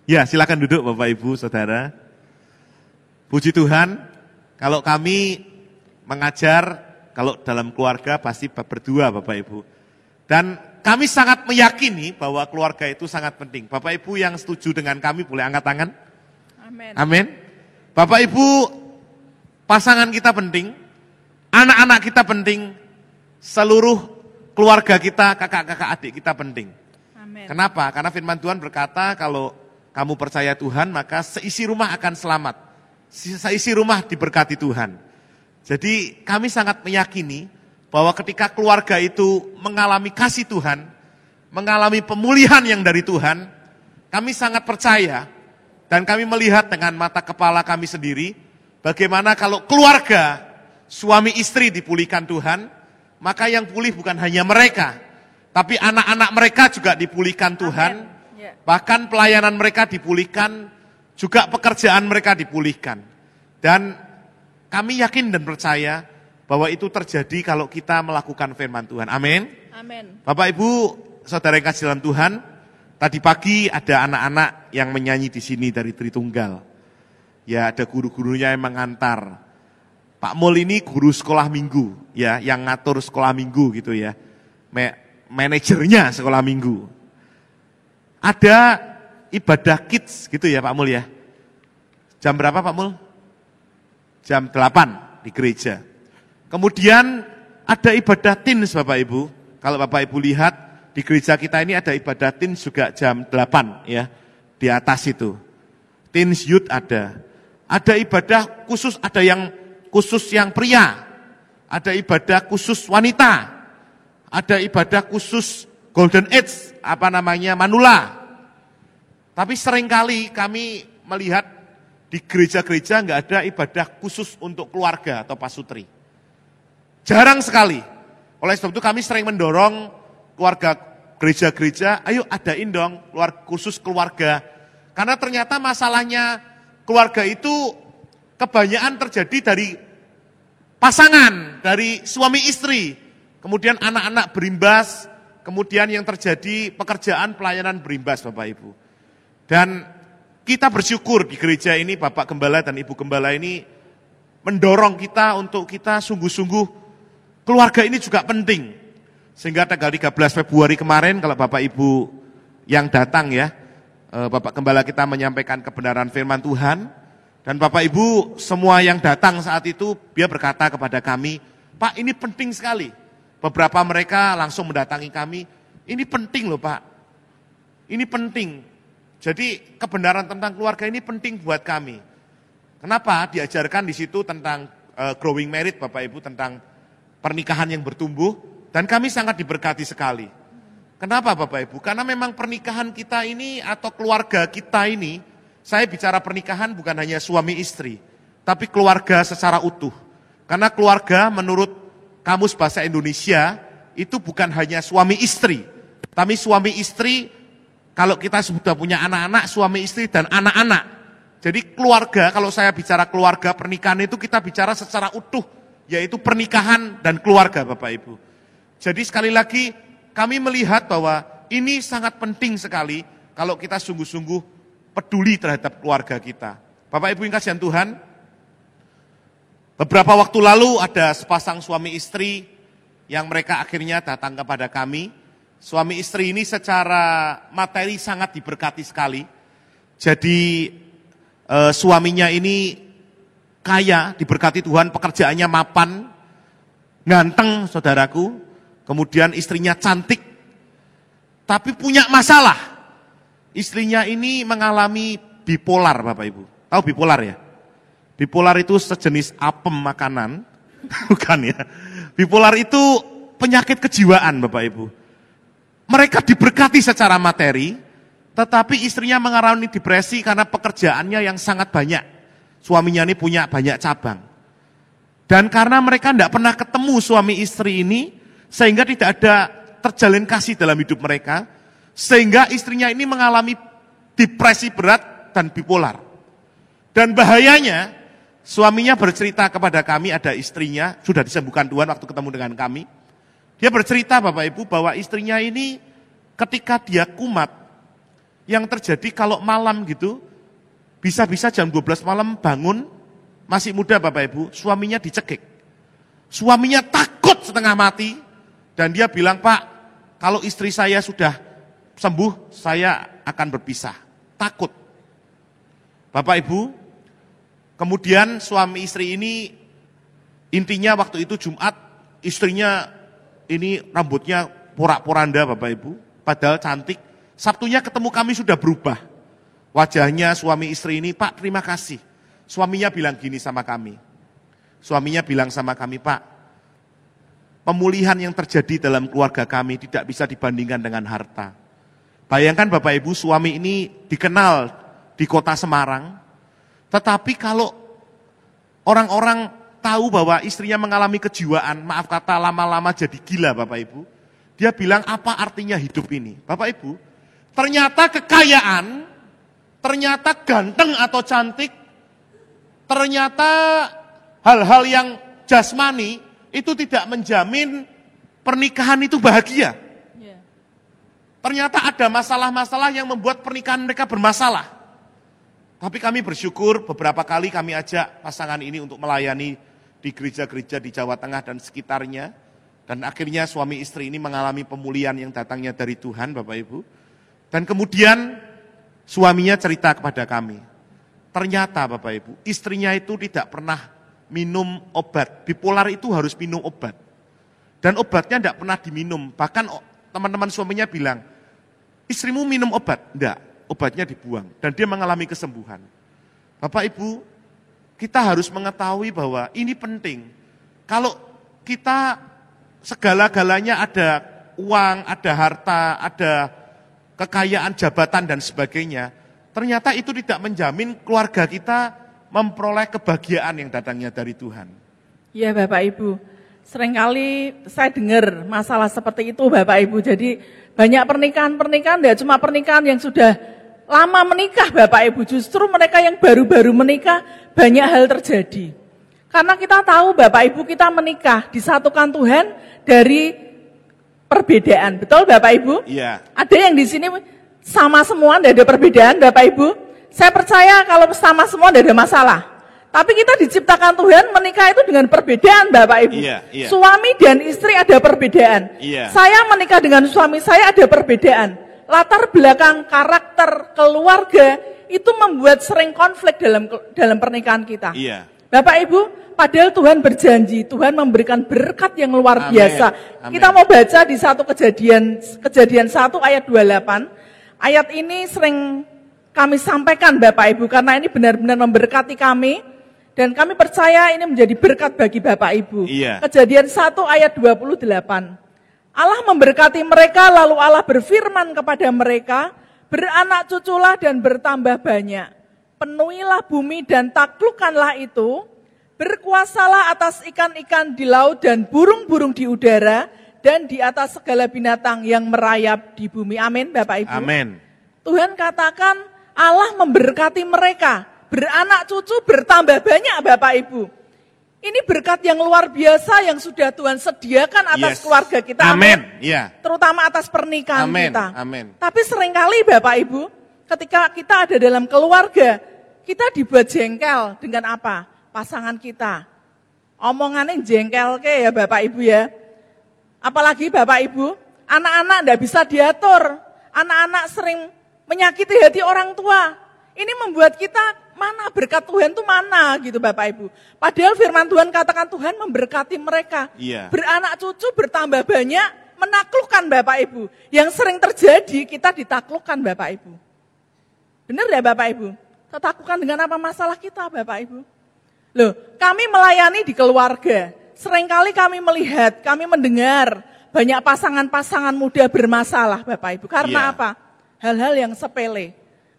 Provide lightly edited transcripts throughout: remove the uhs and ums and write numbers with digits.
Ya, silakan duduk Bapak Ibu, Saudara. Puji Tuhan, kalau kami mengajar, kalau dalam keluarga pasti berdua Bapak Ibu. Dan kami sangat meyakini bahwa keluarga itu sangat penting. Bapak Ibu yang setuju dengan kami boleh angkat tangan. Amin. Amin. Bapak Ibu, pasangan kita penting, anak-anak kita penting, seluruh keluarga kita, kakak-kakak adik kita penting. Amin. Kenapa? Karena firman Tuhan berkata kalau kamu percaya Tuhan maka seisi rumah akan selamat. Seisi rumah diberkati Tuhan. Jadi kami sangat meyakini bahwa ketika keluarga itu mengalami kasih Tuhan, mengalami pemulihan yang dari Tuhan, kami sangat percaya dan kami melihat dengan mata kepala kami sendiri bagaimana kalau keluarga suami istri dipulihkan Tuhan, maka yang pulih bukan hanya mereka, tapi anak-anak mereka juga dipulihkan Tuhan. Bahkan pelayanan mereka dipulihkan, juga pekerjaan mereka dipulihkan. Dan kami yakin dan percaya bahwa itu terjadi kalau kita melakukan firman Tuhan. Amin. Amin. Bapak Ibu, saudara yang kasih dalam Tuhan, tadi pagi ada anak-anak yang menyanyi di sini dari Tritunggal. Ya, ada guru-gurunya yang mengantar. Pak Mul ini guru sekolah minggu, ya, yang ngatur sekolah minggu gitu ya. Manajernya sekolah minggu. Ada ibadah kids gitu ya Pak Mul ya. Jam berapa Pak Mul? Jam 8 di gereja. Kemudian ada ibadah teens Bapak Ibu. Kalau Bapak Ibu lihat di gereja kita ini ada ibadah teens juga jam 8 ya. Di atas itu. Teens youth ada. Ada ibadah khusus, ada yang khusus yang pria. Ada ibadah khusus wanita. Ada ibadah khusus Golden Age, manula. Tapi seringkali kami melihat di gereja-gereja nggak ada ibadah khusus untuk keluarga atau pasutri. Jarang sekali. Oleh sebab itu kami sering mendorong keluarga gereja-gereja, ayo adain dong khusus keluarga. Karena ternyata masalahnya keluarga itu kebanyakan terjadi dari pasangan, dari suami istri. Kemudian anak-anak berimbas, kemudian yang terjadi pekerjaan pelayanan berimbas Bapak Ibu. Dan kita bersyukur di gereja ini Bapak Gembala dan Ibu Gembala ini mendorong kita untuk kita sungguh-sungguh keluarga ini juga penting. Sehingga tanggal 13 Februari kemarin kalau Bapak Ibu yang datang ya, Bapak Gembala kita menyampaikan kebenaran firman Tuhan. Dan Bapak Ibu semua yang datang saat itu dia berkata kepada kami, Pak ini penting sekali. Beberapa mereka langsung mendatangi kami, ini penting loh Pak, ini penting. Jadi kebenaran tentang keluarga ini penting buat kami. Kenapa? Diajarkan di situ tentang growing married Bapak Ibu, tentang pernikahan yang bertumbuh. Dan kami sangat diberkati sekali. Kenapa Bapak Ibu? Karena memang pernikahan kita ini atau keluarga kita ini, saya bicara pernikahan bukan hanya suami istri, tapi keluarga secara utuh. Karena keluarga menurut Kamus Bahasa Indonesia itu bukan hanya suami istri, tapi suami istri kalau kita sudah punya anak-anak, suami istri dan anak-anak. Jadi keluarga, kalau saya bicara keluarga pernikahan itu kita bicara secara utuh, yaitu pernikahan dan keluarga Bapak Ibu. Jadi sekali lagi kami melihat bahwa ini sangat penting sekali kalau kita sungguh-sungguh peduli terhadap keluarga kita. Bapak Ibu yang kasihan Tuhan, beberapa waktu lalu ada sepasang suami istri yang mereka akhirnya datang kepada kami. Suami istri ini secara materi sangat diberkati sekali. Jadi suaminya ini kaya, diberkati Tuhan, pekerjaannya mapan, ganteng saudaraku. Kemudian istrinya cantik, tapi punya masalah. Istrinya ini mengalami bipolar Bapak Ibu. Tahu bipolar ya? Bipolar itu sejenis apem makanan, bukan ya. Bipolar itu penyakit kejiwaan Bapak Ibu. Mereka diberkati secara materi, tetapi istrinya mengalami depresi karena pekerjaannya yang sangat banyak. Suaminya ini punya banyak cabang. Dan karena mereka tidak pernah ketemu suami istri ini, sehingga tidak ada terjalin kasih dalam hidup mereka, sehingga istrinya ini mengalami depresi berat dan bipolar. Dan bahayanya, suaminya bercerita kepada kami, ada istrinya, sudah disembuhkan Tuhan waktu ketemu dengan kami. Dia bercerita Bapak Ibu bahwa istrinya ini ketika dia kumat, yang terjadi kalau malam gitu, bisa-bisa jam 12 malam bangun, masih muda Bapak Ibu, suaminya dicekik. Suaminya takut setengah mati, dan dia bilang, Pak, kalau istri saya sudah sembuh, saya akan berpisah. Takut. Bapak Ibu, kemudian suami istri ini, intinya waktu itu Jumat, istrinya ini rambutnya porak-poranda Bapak Ibu, padahal cantik. Sabtunya ketemu kami sudah berubah. Wajahnya suami istri ini, Pak terima kasih. Suaminya bilang gini sama kami. Suaminya bilang sama kami, Pak, pemulihan yang terjadi dalam keluarga kami tidak bisa dibandingkan dengan harta. Bayangkan Bapak Ibu, suami ini dikenal di kota Semarang, tetapi kalau orang-orang tahu bahwa istrinya mengalami kejiwaan, maaf kata lama-lama jadi gila Bapak Ibu, dia bilang apa artinya hidup ini? Bapak Ibu, ternyata kekayaan, ternyata ganteng atau cantik, ternyata hal-hal yang jasmani itu tidak menjamin pernikahan itu bahagia. Ternyata ada masalah-masalah yang membuat pernikahan mereka bermasalah. Tapi kami bersyukur beberapa kali kami ajak pasangan ini untuk melayani di gereja-gereja di Jawa Tengah dan sekitarnya. Dan akhirnya suami istri ini mengalami pemulihan yang datangnya dari Tuhan Bapak Ibu. Dan kemudian suaminya cerita kepada kami. Ternyata Bapak Ibu, istrinya itu tidak pernah minum obat. Bipolar itu harus minum obat. Dan obatnya tidak pernah diminum. Bahkan teman-teman suaminya bilang, istrimu minum obat? Enggak, obatnya dibuang. Dan dia mengalami kesembuhan. Bapak Ibu, kita harus mengetahui bahwa ini penting. Kalau kita segala-galanya ada uang, ada harta, ada kekayaan, jabatan dan sebagainya, ternyata itu tidak menjamin keluarga kita memperoleh kebahagiaan yang datangnya dari Tuhan. Ya Bapak Ibu, seringkali saya dengar masalah seperti itu Bapak Ibu. Jadi banyak pernikahan-pernikahan, tidak cuma pernikahan yang sudah lama menikah Bapak Ibu, justru mereka yang baru-baru menikah banyak hal terjadi. Karena kita tahu Bapak Ibu kita menikah, disatukan Tuhan dari perbedaan, betul Bapak Ibu? Iya. Ada yang di sini sama semua, tidak ada perbedaan Bapak Ibu. Saya percaya kalau sama semua tidak ada masalah. Tapi kita diciptakan Tuhan menikah itu dengan perbedaan Bapak Ibu. Iya, iya. Suami dan istri ada perbedaan. Iya. Saya menikah dengan suami saya ada perbedaan. Latar belakang, karakter, keluarga itu membuat sering konflik dalam pernikahan kita. Iya. Bapak Ibu, padahal Tuhan berjanji, Tuhan memberikan berkat yang luar Amin. biasa. Amin. Kita mau baca di satu kejadian 1 ayat 28. Ayat ini sering kami sampaikan Bapak Ibu, karena ini benar-benar memberkati kami, dan kami percaya ini menjadi berkat bagi Bapak Ibu. Iya. Kejadian 1 ayat 28. Allah memberkati mereka, lalu Allah berfirman kepada mereka, beranak cuculah dan bertambah banyak. Penuhilah bumi dan taklukkanlah itu, berkuasalah atas ikan-ikan di laut dan burung-burung di udara, dan di atas segala binatang yang merayap di bumi. Amin Bapak Ibu. Amin. Tuhan katakan Allah memberkati mereka, beranak cucu bertambah banyak Bapak Ibu. Ini berkat yang luar biasa yang sudah Tuhan sediakan atas keluarga kita. Amin. Ya. Terutama atas pernikahan kita. Amin. Tapi seringkali Bapak Ibu, ketika kita ada dalam keluarga, kita dibuat jengkel dengan apa? Pasangan kita. Omongannya jengkel ke ya Bapak Ibu ya. Apalagi Bapak Ibu, anak-anak tidak bisa diatur. Anak-anak sering menyakiti hati orang tua. Ini membuat kita mana berkat Tuhan itu mana gitu Bapak Ibu. Padahal firman Tuhan katakan Tuhan memberkati mereka. Iya. Beranak cucu bertambah banyak, menaklukkan Bapak Ibu. Yang sering terjadi kita ditaklukkan Bapak Ibu. Benar ya Bapak Ibu? Tertaklukkan dengan apa masalah kita Bapak Ibu? Loh, kami melayani di keluarga. Seringkali kami melihat, kami mendengar banyak pasangan-pasangan muda bermasalah Bapak Ibu. Karena apa? Hal-hal yang sepele.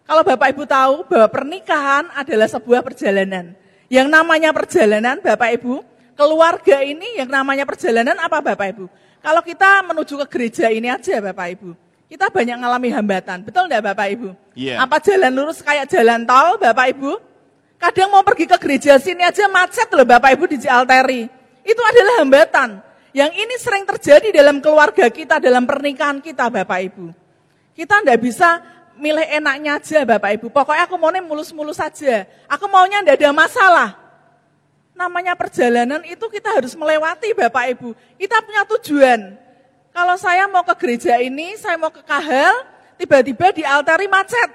Kalau Bapak Ibu tahu bahwa pernikahan adalah sebuah perjalanan. Yang namanya perjalanan Bapak Ibu, keluarga ini yang namanya perjalanan apa Bapak Ibu? Kalau kita menuju ke gereja ini aja Bapak Ibu, kita banyak mengalami hambatan. Betul enggak Bapak Ibu? Iya. Apa jalan lurus kayak jalan tol Bapak Ibu? Kadang mau pergi ke gereja sini aja macet loh Bapak Ibu di Cialteri. Itu adalah hambatan. Yang ini sering terjadi dalam keluarga kita, dalam pernikahan kita Bapak Ibu. Kita enggak bisa milih enaknya aja Bapak Ibu. Pokoknya aku maunya mulus-mulus saja. Aku maunya tidak ada masalah. Namanya perjalanan itu kita harus melewati Bapak Ibu. Kita punya tujuan. Kalau saya mau ke gereja ini, saya mau ke Kahel, tiba-tiba di altari macet.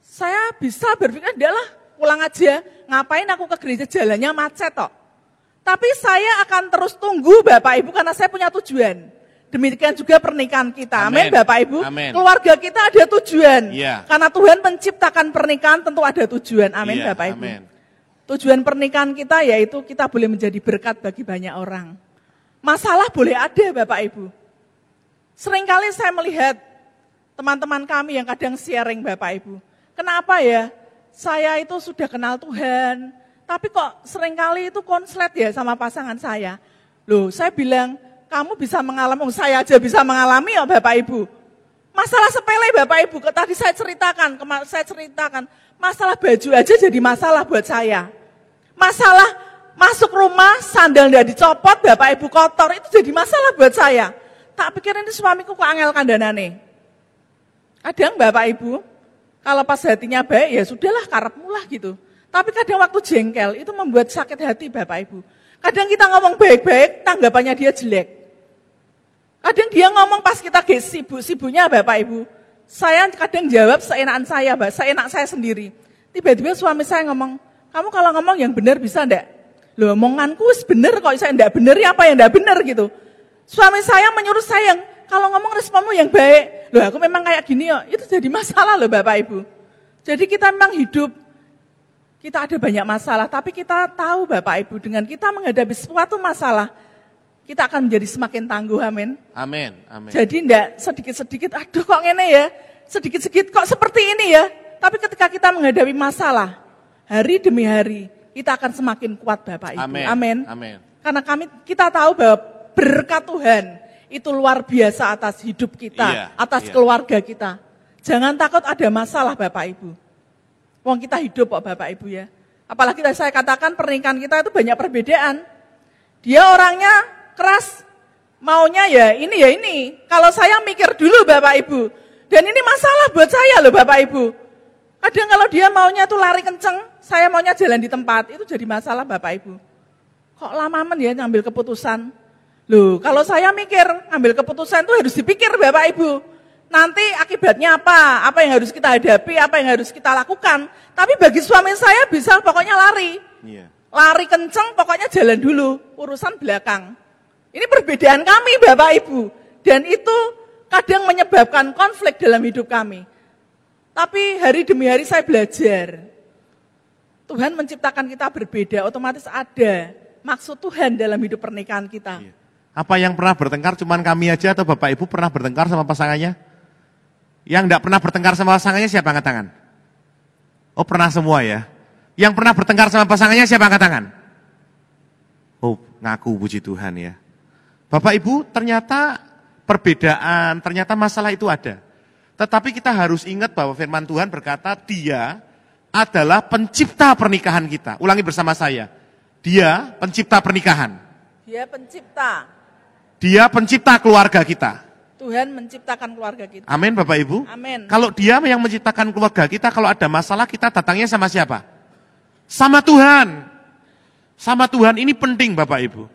Saya bisa berpikir, udahlah pulang aja. Ngapain aku ke gereja jalannya macet kok. Tapi saya akan terus tunggu Bapak Ibu karena saya punya tujuan. Demikian juga pernikahan kita. Amin Bapak Ibu. Amen. Keluarga kita ada tujuan. Yeah. Karena Tuhan menciptakan pernikahan tentu ada tujuan. Amin Yeah. Bapak Ibu. Amen. Tujuan pernikahan kita yaitu kita boleh menjadi berkat bagi banyak orang. Masalah boleh ada Bapak Ibu. Seringkali saya melihat teman-teman kami yang kadang sharing Bapak Ibu. Kenapa ya? Saya itu sudah kenal Tuhan. Tapi kok seringkali itu konslet ya sama pasangan saya. Loh saya bilang, kamu bisa mengalami, saya aja bisa mengalami ya Bapak Ibu. Masalah sepele Bapak Ibu, tadi saya ceritakan, masalah baju aja jadi masalah buat saya. Masalah masuk rumah, sandal tidak dicopot, Bapak Ibu kotor, itu jadi masalah buat saya. Tak pikir ini suamiku kok angel kandhanane. Kadang Bapak Ibu, kalau pas hatinya baik ya sudahlah karepmu lah gitu. Tapi kadang waktu jengkel itu membuat sakit hati Bapak Ibu. Kadang kita ngomong baik-baik, tanggapannya dia jelek. Kadang dia ngomong pas kita sibuk-sibuknya Bapak Ibu. Saya kadang jawab seenakan saya, seenak saya sendiri. Tiba-tiba suami saya ngomong, kamu kalau ngomong yang benar bisa enggak? Loh omonganku benar kok, saya enggak benar ya apa yang enggak benar gitu. Suami saya menyuruh saya, kalau ngomong responmu yang baik. Loh aku memang kayak gini ya, itu jadi masalah loh Bapak Ibu. Jadi kita memang hidup, kita ada banyak masalah, tapi kita tahu Bapak Ibu, dengan kita menghadapi suatu masalah, kita akan menjadi semakin tangguh, amin. Amin, amin. Jadi enggak sedikit-sedikit, aduh kok ngene ya, sedikit-sedikit kok seperti ini ya. Tapi ketika kita menghadapi masalah, hari demi hari, kita akan semakin kuat Bapak Ibu, Amin, amin. amin. Karena kita tahu bahwa berkat Tuhan itu luar biasa atas hidup kita, Iya, atas iya. keluarga kita. Jangan takut ada masalah Bapak Ibu. Wong kita hidup kok Bapak Ibu ya. Apalagi tadi saya katakan pernikahan kita itu banyak perbedaan. Dia orangnya keras, maunya ya ini. Kalau saya mikir dulu Bapak Ibu. Dan ini masalah buat saya loh Bapak Ibu. Kadang kalau dia maunya tuh lari kenceng, saya maunya jalan di tempat, itu jadi masalah Bapak Ibu. Kok lama ya ngambil keputusan? Loh, kalau saya mikir ngambil keputusan itu harus dipikir Bapak Ibu. Nanti akibatnya apa? Apa yang harus kita hadapi? Apa yang harus kita lakukan? Tapi bagi suami saya bisa pokoknya lari. Iya. Lari kenceng pokoknya jalan dulu, urusan belakang. Ini perbedaan kami Bapak Ibu. Dan itu kadang menyebabkan konflik dalam hidup kami. Tapi hari demi hari saya belajar. Tuhan menciptakan kita berbeda, otomatis ada maksud Tuhan dalam hidup pernikahan kita. Iya. Apa yang pernah bertengkar cuman kami aja atau Bapak Ibu pernah bertengkar sama pasangannya? Yang enggak pernah bertengkar sama pasangannya siapa angkat tangan? Oh pernah semua ya. Yang pernah bertengkar sama pasangannya siapa angkat tangan? Oh ngaku puji Tuhan ya. Bapak Ibu ternyata perbedaan, ternyata masalah itu ada. Tetapi kita harus ingat bahwa firman Tuhan berkata Dia adalah pencipta pernikahan kita. Ulangi bersama saya. Dia pencipta pernikahan. Dia pencipta. Dia pencipta keluarga kita. Tuhan menciptakan keluarga kita. Amin Bapak Ibu. Amin. Kalau Dia yang menciptakan keluarga kita, kalau ada masalah kita datangnya sama siapa? Sama Tuhan. Sama Tuhan, ini penting Bapak Ibu.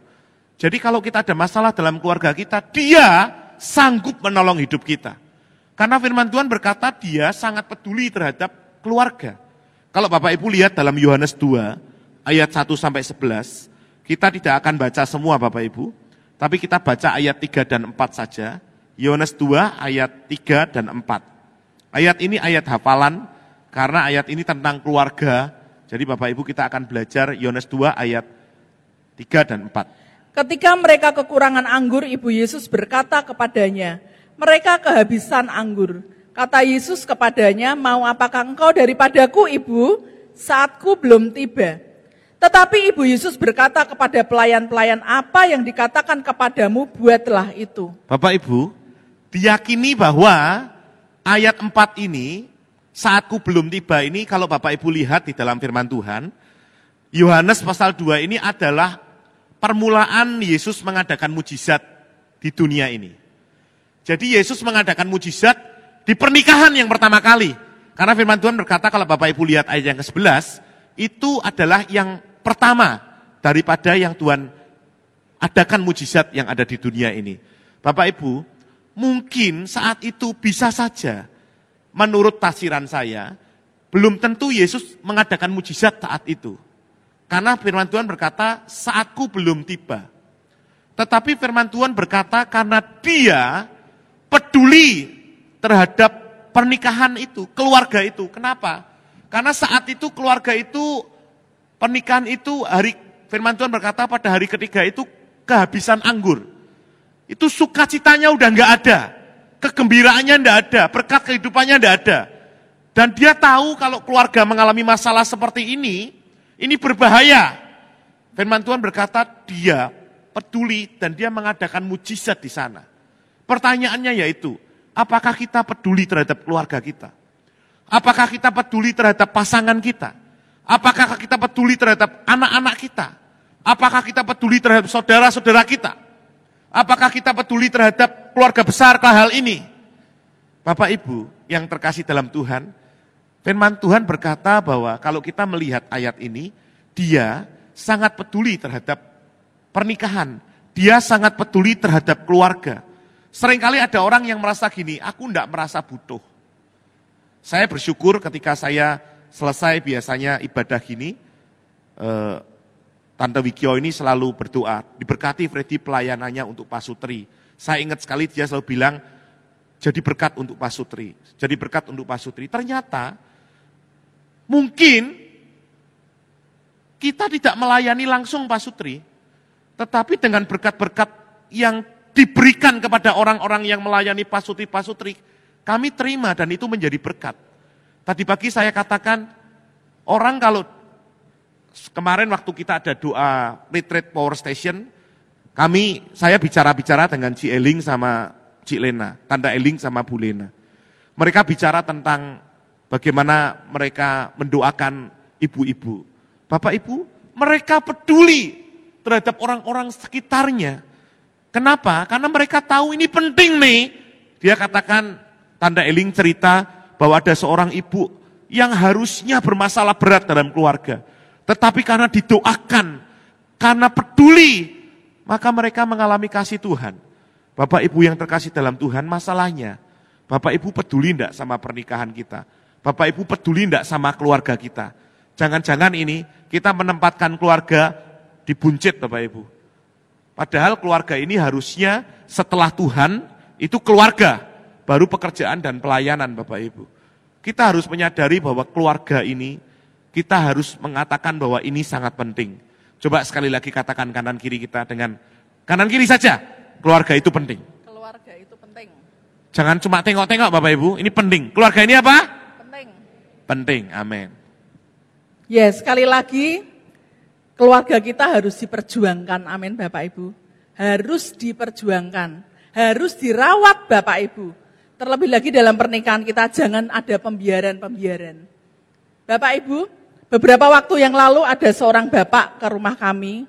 Jadi kalau kita ada masalah dalam keluarga kita, Dia sanggup menolong hidup kita. Karena firman Tuhan berkata Dia sangat peduli terhadap keluarga. Kalau Bapak Ibu lihat dalam Yohanes 2 ayat 1-11, kita tidak akan baca semua Bapak Ibu, tapi kita baca ayat 3 dan 4 saja. Yohanes 2 ayat 3 dan 4. Ayat ini ayat hafalan, karena ayat ini tentang keluarga. Jadi Bapak Ibu kita akan belajar Yohanes 2 ayat 3 dan 4. Ketika mereka kekurangan anggur, Ibu Yesus berkata kepadanya, mereka kehabisan anggur. Kata Yesus kepadanya, mau apakah engkau daripadaku Ibu? Saatku belum tiba. Tetapi Ibu Yesus berkata kepada pelayan-pelayan, apa yang dikatakan kepadamu, buatlah itu. Bapak Ibu, diyakini bahwa ayat 4 ini, saatku belum tiba ini, kalau Bapak Ibu lihat di dalam firman Tuhan, Yohanes pasal 2 ini adalah permulaan Yesus mengadakan mujizat di dunia ini. Jadi Yesus mengadakan mujizat Di pernikahan yang pertama kali. Karena firman Tuhan berkata kalau Bapak Ibu lihat ayat yang ke-11, itu adalah yang pertama daripada yang Tuhan adakan mujizat yang ada di dunia ini. Bapak Ibu, mungkin saat itu bisa saja, menurut tafsiran saya, belum tentu Yesus mengadakan mujizat saat itu. Karena firman Tuhan berkata, saatku belum tiba. Tetapi firman Tuhan berkata karena dia peduli terhadap pernikahan itu, keluarga itu. Kenapa? Karena saat itu keluarga itu, pernikahan itu, firman Tuhan berkata pada hari ketiga itu kehabisan anggur. Itu sukacitanya udah nggak ada, kegembiraannya nggak ada, berkat kehidupannya nggak ada. Dan dia tahu kalau keluarga mengalami masalah seperti ini berbahaya. Firman Tuhan berkata dia peduli dan dia mengadakan mujizat di sana. Pertanyaannya yaitu, apakah kita peduli terhadap keluarga kita? Apakah kita peduli terhadap pasangan kita? Apakah kita peduli terhadap anak-anak kita? Apakah kita peduli terhadap saudara-saudara kita? Apakah kita peduli terhadap keluarga besar ke hal ini? Bapak Ibu yang terkasih dalam Tuhan, firman Tuhan berkata bahwa kalau kita melihat ayat ini, dia sangat peduli terhadap pernikahan. Dia sangat peduli terhadap keluarga. Seringkali ada orang yang merasa gini, aku enggak merasa butuh. Saya bersyukur ketika saya selesai biasanya ibadah gini, Tante Wikio ini selalu berdoa, diberkati Freddy pelayanannya untuk Pak Sutri. Saya ingat sekali dia selalu bilang, jadi berkat untuk Pak Sutri. Jadi berkat untuk Pak Sutri. Ternyata, mungkin kita tidak melayani langsung Pak Sutri, tetapi dengan berkat-berkat yang diberikan kepada orang-orang yang melayani Pak Sutri, kami terima dan itu menjadi berkat. Tadi pagi saya katakan, orang kalau kemarin waktu kita ada doa retreat power station, saya bicara-bicara dengan Ci Eling sama Ci Lena, Tanda Eling sama Bu Lena. Mereka bicara tentang bagaimana mereka mendoakan ibu-ibu. Bapak Ibu, mereka peduli terhadap orang-orang sekitarnya. Kenapa? Karena mereka tahu ini penting nih. Dia katakan, Tanda Eling cerita bahwa ada seorang ibu yang harusnya bermasalah berat dalam keluarga. Tetapi karena didoakan, karena peduli, maka mereka mengalami kasih Tuhan. Bapak Ibu yang terkasih dalam Tuhan, masalahnya, Bapak Ibu peduli enggak sama pernikahan kita? Bapak Ibu peduli enggak sama keluarga kita? Jangan-jangan ini kita menempatkan keluarga di buncit Bapak Ibu. Padahal keluarga ini harusnya setelah Tuhan, itu keluarga, baru pekerjaan dan pelayanan Bapak Ibu. Kita harus menyadari bahwa keluarga ini, kita harus mengatakan bahwa ini sangat penting. Coba sekali lagi katakan kanan kiri kita dengan kanan kiri saja, keluarga itu penting. Keluarga itu penting. Jangan cuma tengok-tengok Bapak Ibu, ini penting. Keluarga ini apa? Penting. Penting, amin. Ya, sekali lagi, keluarga kita harus diperjuangkan, amin Bapak Ibu. Harus diperjuangkan, harus dirawat Bapak Ibu. Terlebih lagi dalam pernikahan kita, jangan ada pembiaran-pembiaran. Bapak Ibu, beberapa waktu yang lalu ada seorang bapak ke rumah kami,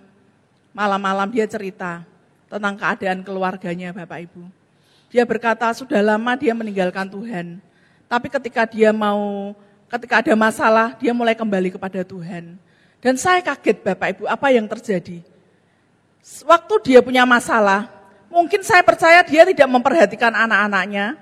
malam-malam dia cerita tentang keadaan keluarganya Bapak Ibu. Dia berkata sudah lama dia meninggalkan Tuhan, tapi ketika ada masalah, dia mulai kembali kepada Tuhan. Dan saya kaget Bapak Ibu, apa yang terjadi? Waktu dia punya masalah, mungkin saya percaya dia tidak memperhatikan anak-anaknya,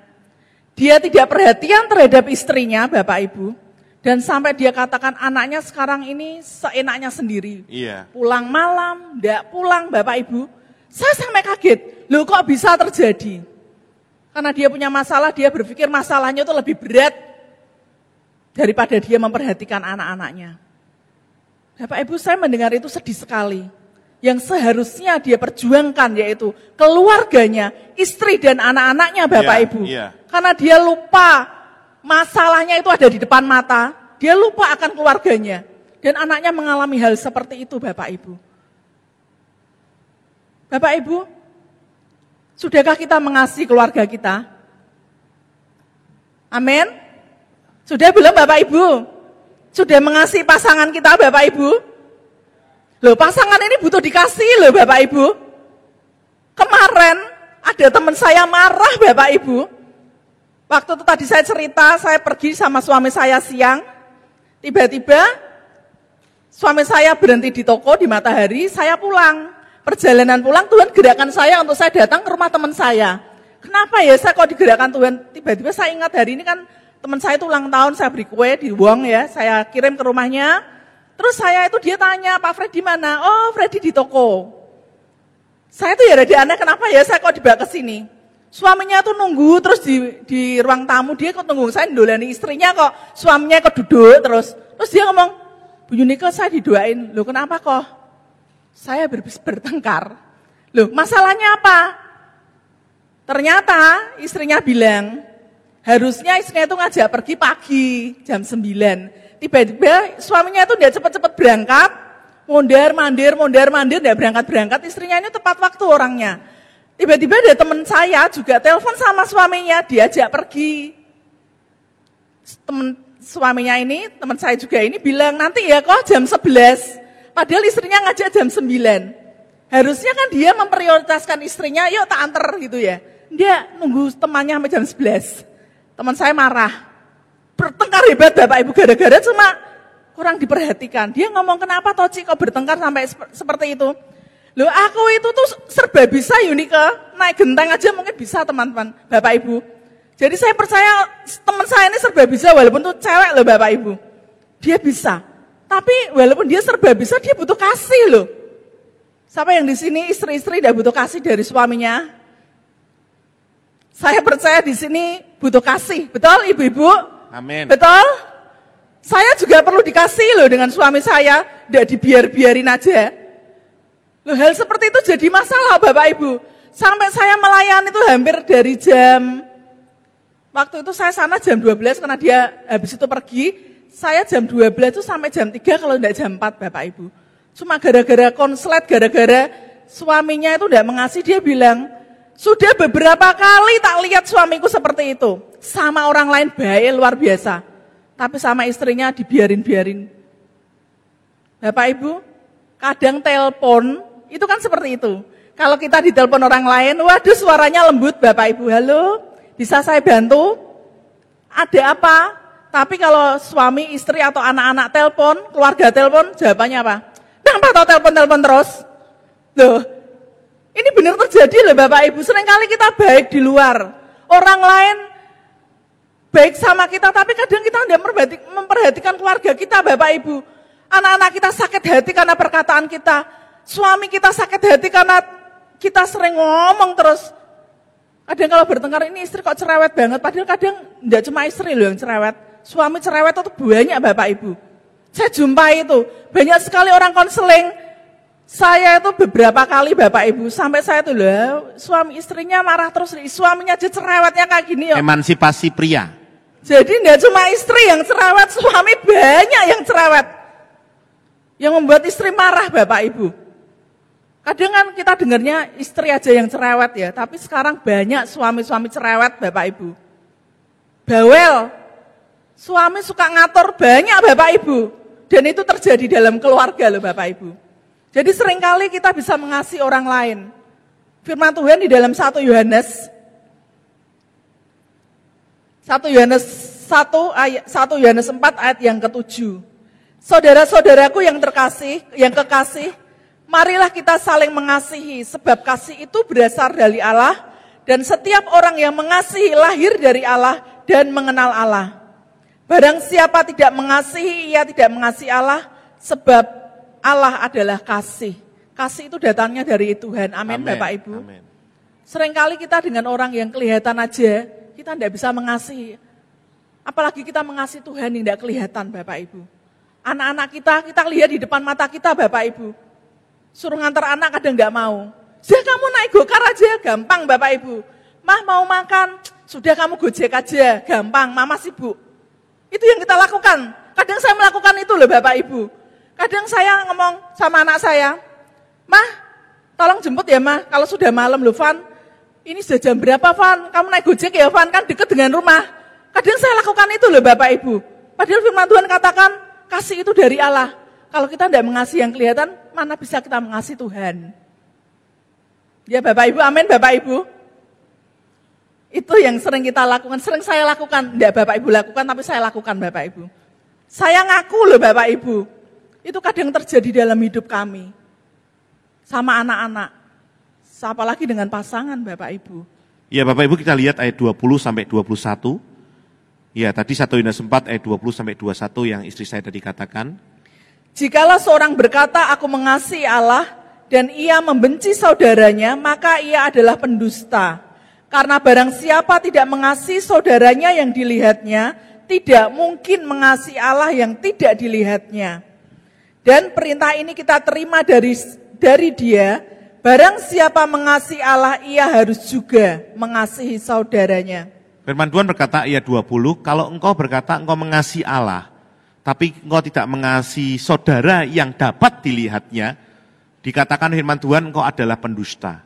dia tidak perhatian terhadap istrinya Bapak Ibu, dan sampai dia katakan anaknya sekarang ini seenaknya sendiri. Iya. Pulang malam, enggak pulang Bapak Ibu. Saya sampai kaget, loh kok bisa terjadi? Karena dia punya masalah, dia berpikir masalahnya itu lebih berat daripada dia memperhatikan anak-anaknya. Bapak Ibu, saya mendengar itu sedih sekali. Yang seharusnya dia perjuangkan yaitu keluarganya, istri dan anak-anaknya Bapak Ibu. Karena dia lupa masalahnya itu ada di depan mata, dia lupa akan keluarganya. Dan anaknya mengalami hal seperti itu Bapak Ibu. Bapak Ibu, sudahkah kita mengasihi keluarga kita? Amin. Sudah belum Bapak Ibu? Sudah mengasihi pasangan kita Bapak Ibu? Loh, pasangan ini butuh dikasih loh Bapak Ibu. Kemarin ada teman saya marah Bapak Ibu. Waktu itu tadi saya cerita, saya pergi sama suami saya siang, tiba-tiba suami saya berhenti di toko di Matahari, saya pulang. Perjalanan pulang, Tuhan gerakkan saya untuk saya datang ke rumah teman saya. Kenapa ya saya kok digerakkan Tuhan? Tiba-tiba saya ingat hari ini kan teman saya itu ulang tahun, saya beri kue di Wong ya, saya kirim ke rumahnya. Terus dia tanya, Pak Fred di mana? Oh, Freddy di toko. Saya tuh ya rada aneh, kenapa ya saya kok dibawa ke sini? Suaminya tuh nunggu terus di ruang tamu, dia kok nunggu saya ndolani istrinya kok, suaminya kok duduk terus. Terus dia ngomong, Bu Yunike saya didoain. Loh kenapa kok? Saya bertengkar. Loh masalahnya apa? Ternyata istrinya bilang, harusnya istrinya itu ngajak pergi pagi jam 9. Tiba-tiba suaminya itu tidak cepat-cepat berangkat, mondar-mandir, tidak berangkat-berangkat. Istrinya ini tepat waktu orangnya. Tiba-tiba ada teman saya juga telepon sama suaminya, diajak pergi. Suaminya ini, teman saya juga ini bilang, nanti ya kok jam 11. Padahal istrinya ngajak jam 9. Harusnya kan dia memprioritaskan istrinya, yuk tak anter gitu ya. Dia nunggu temannya sampai jam 11. Teman saya marah. Bertengkar hebat Bapak Ibu, gara-gara cuma kurang diperhatikan. Dia ngomong, kenapa Toci kok bertengkar sampai seperti itu? Loh aku itu tuh serba bisa Yunike, naik genteng aja mungkin bisa teman-teman, Bapak Ibu. Jadi saya percaya teman saya ini serba bisa walaupun tuh cewek loh Bapak Ibu. Dia bisa. Tapi walaupun dia serba bisa, dia butuh kasih loh. Siapa yang di sini istri-istri tidak butuh kasih dari suaminya? Saya percaya di sini butuh kasih. Betul ibu-ibu? Amin. Betul? Saya juga perlu dikasih loh dengan suami saya. Tidak dibiar-biarin aja. Loh hal seperti itu jadi masalah Bapak Ibu. Sampai saya melayani itu hampir dari jam, waktu itu saya sana jam 12 karena dia habis itu pergi. Saya jam 12 itu sampai jam 3 kalau tidak jam 4 Bapak Ibu. Cuma gara-gara konslet, gara-gara suaminya itu tidak mengasihi, dia bilang, sudah beberapa kali tak lihat suamiku seperti itu. Sama orang lain baik luar biasa. Tapi sama istrinya dibiarin-biarin. Bapak Ibu, kadang telepon, itu kan seperti itu. Kalau kita ditelepon orang lain, waduh suaranya lembut Bapak Ibu, halo, bisa saya bantu? Ada apa? Tapi kalau suami, istri atau anak-anak telepon, keluarga telepon, jawabannya apa? Kenapa tau telepon-telepon terus? Loh, ini benar terjadi loh Bapak Ibu. Seringkali kita baik di luar. Orang lain baik sama kita, tapi kadang kita tidak memperhatikan keluarga kita Bapak Ibu. Anak-anak kita sakit hati karena perkataan kita. Suami kita sakit hati karena kita sering ngomong terus. Kadang kalau bertengkar, ini istri kok cerewet banget. Padahal kadang tidak cuma istri loh yang cerewet. Suami cerewet itu banyak Bapak Ibu. Saya jumpai itu. Banyak sekali orang konseling. Saya itu beberapa kali Bapak Ibu. Sampai saya tuh loh, suami istrinya marah terus. Suaminya aja cerewetnya kayak gini. Emansipasi pria. Jadi tidak cuma istri yang cerewet. Suami banyak yang cerewet. Yang membuat istri marah Bapak Ibu. Kadang kan kita dengarnya istri aja yang cerewet ya. Tapi sekarang banyak suami-suami cerewet Bapak Ibu. Bawel. Suami suka ngatur banyak Bapak Ibu. Dan itu terjadi dalam keluarga loh Bapak Ibu. Jadi seringkali kita bisa mengasihi orang lain. Firman Tuhan di dalam 1 Yohanes 4 ayat yang ke-7. Saudara-saudaraku yang kekasih, marilah kita saling mengasihi, sebab kasih itu berasal dari Allah, dan setiap orang yang mengasihi lahir dari Allah dan mengenal Allah. Barang siapa tidak mengasihi, ia tidak mengasihi Allah, sebab Allah adalah kasih. Kasih itu datangnya dari Tuhan. Amin, Bapak Ibu. Amin. Seringkali kita dengan orang yang kelihatan aja, kita tidak bisa mengasihi. Apalagi kita mengasihi Tuhan yang tidak kelihatan Bapak Ibu. Anak-anak kita lihat di depan mata kita Bapak Ibu. Suruh ngantar anak kadang nggak mau. Kamu naik gokar aja, gampang Bapak Ibu. Mah mau makan, sudah kamu gojek aja, gampang, mama sibuk. Itu yang kita lakukan. Kadang saya melakukan itu loh Bapak Ibu. Kadang saya ngomong sama anak saya, Mah, tolong jemput ya Mah, kalau sudah malam loh Van. Ini sudah jam berapa Van? Kamu naik gojek ya Van, kan dekat dengan rumah. Kadang saya lakukan itu loh Bapak Ibu. Padahal firman Tuhan katakan, kasih itu dari Allah. Kalau kita tidak mengasihi yang kelihatan, mana bisa kita mengasihi Tuhan? Ya Bapak Ibu, amin Bapak Ibu. Itu yang sering kita lakukan, sering saya lakukan. Enggak Bapak Ibu lakukan, tapi saya lakukan Bapak Ibu. Saya ngaku loh Bapak Ibu. Itu kadang terjadi dalam hidup kami. Sama anak-anak. Apalagi dengan pasangan Bapak Ibu. Ya Bapak Ibu, kita lihat ayat 20 sampai 21. Ya tadi 1 Yohanes 4 ayat 20 sampai 21 yang istri saya tadi katakan. Jikalau seorang berkata aku mengasihi Allah dan ia membenci saudaranya, maka ia adalah pendusta. Karena barang siapa tidak mengasihi saudaranya yang dilihatnya, tidak mungkin mengasihi Allah yang tidak dilihatnya. Dan perintah ini kita terima dari dia, barang siapa mengasihi Allah, ia harus juga mengasihi saudaranya. Firman Tuhan berkata ayat 20, kalau engkau berkata engkau mengasihi Allah, tapi engkau tidak mengasihi saudara yang dapat dilihatnya, dikatakan firman Tuhan engkau adalah pendusta.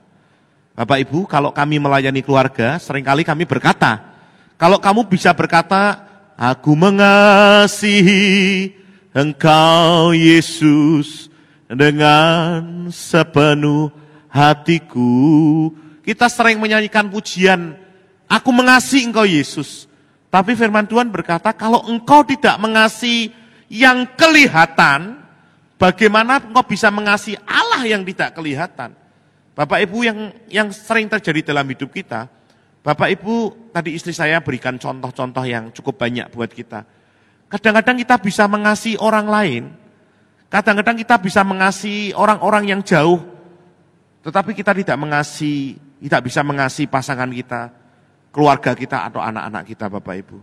Bapak Ibu, kalau kami melayani keluarga, seringkali kami berkata, kalau kamu bisa berkata, aku mengasihi Engkau Yesus dengan sepenuh hatiku. Kita sering menyanyikan pujian, aku mengasihi Engkau Yesus. Tapi firman Tuhan berkata, kalau engkau tidak mengasihi yang kelihatan, bagaimana engkau bisa mengasihi Allah yang tidak kelihatan? Bapak Ibu yang sering terjadi dalam hidup kita, Bapak Ibu tadi istri saya berikan contoh-contoh yang cukup banyak buat kita. Kadang-kadang kita bisa mengasihi orang lain, kadang-kadang kita bisa mengasihi orang-orang yang jauh, tetapi kita tidak bisa mengasihi pasangan kita, keluarga kita atau anak-anak kita Bapak Ibu.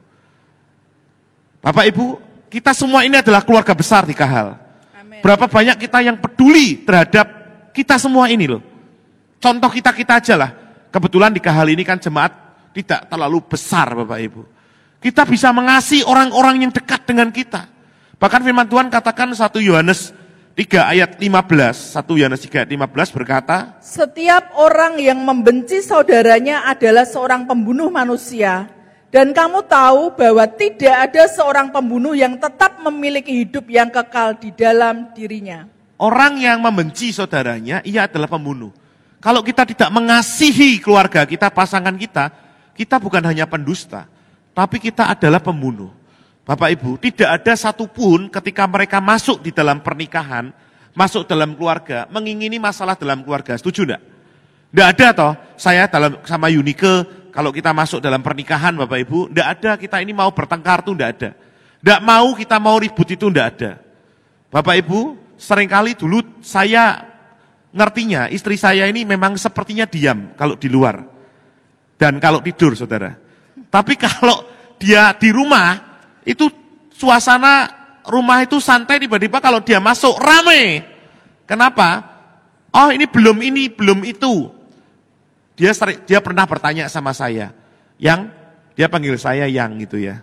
Bapak Ibu, kita semua ini adalah keluarga besar di Kahal. Amen. Berapa banyak kita yang peduli terhadap kita semua ini loh. Contoh kita aja lah. Kebetulan di Kahal ini kan jemaat tidak terlalu besar Bapak Ibu. Kita bisa mengasihi orang-orang yang dekat dengan kita. Bahkan firman Tuhan katakan 1 Yohanes 3 ayat 15. 1 Yohanes 3 ayat 15 berkata, setiap orang yang membenci saudaranya adalah seorang pembunuh manusia. Dan kamu tahu bahwa tidak ada seorang pembunuh yang tetap memiliki hidup yang kekal di dalam dirinya. Orang yang membenci saudaranya, ia adalah pembunuh. Kalau kita tidak mengasihi keluarga kita, pasangan kita bukan hanya pendusta, tapi kita adalah pembunuh. Bapak Ibu, tidak ada satupun ketika mereka masuk di dalam pernikahan, masuk dalam keluarga, mengingini masalah dalam keluarga. Setuju enggak? Enggak ada toh, saya sama Yunike, kalau kita masuk dalam pernikahan Bapak Ibu, enggak ada kita ini mau bertengkar tuh enggak ada. Enggak mau kita mau ribut itu enggak ada. Bapak Ibu, seringkali dulu saya ngertinya, istri saya ini memang sepertinya diam kalau di luar. Dan kalau tidur, saudara. Tapi kalau dia di rumah, itu suasana rumah itu santai, tiba-tiba kalau dia masuk, rame. Kenapa? Oh ini, belum itu. Dia pernah bertanya sama saya. Dia panggil saya yang gitu ya.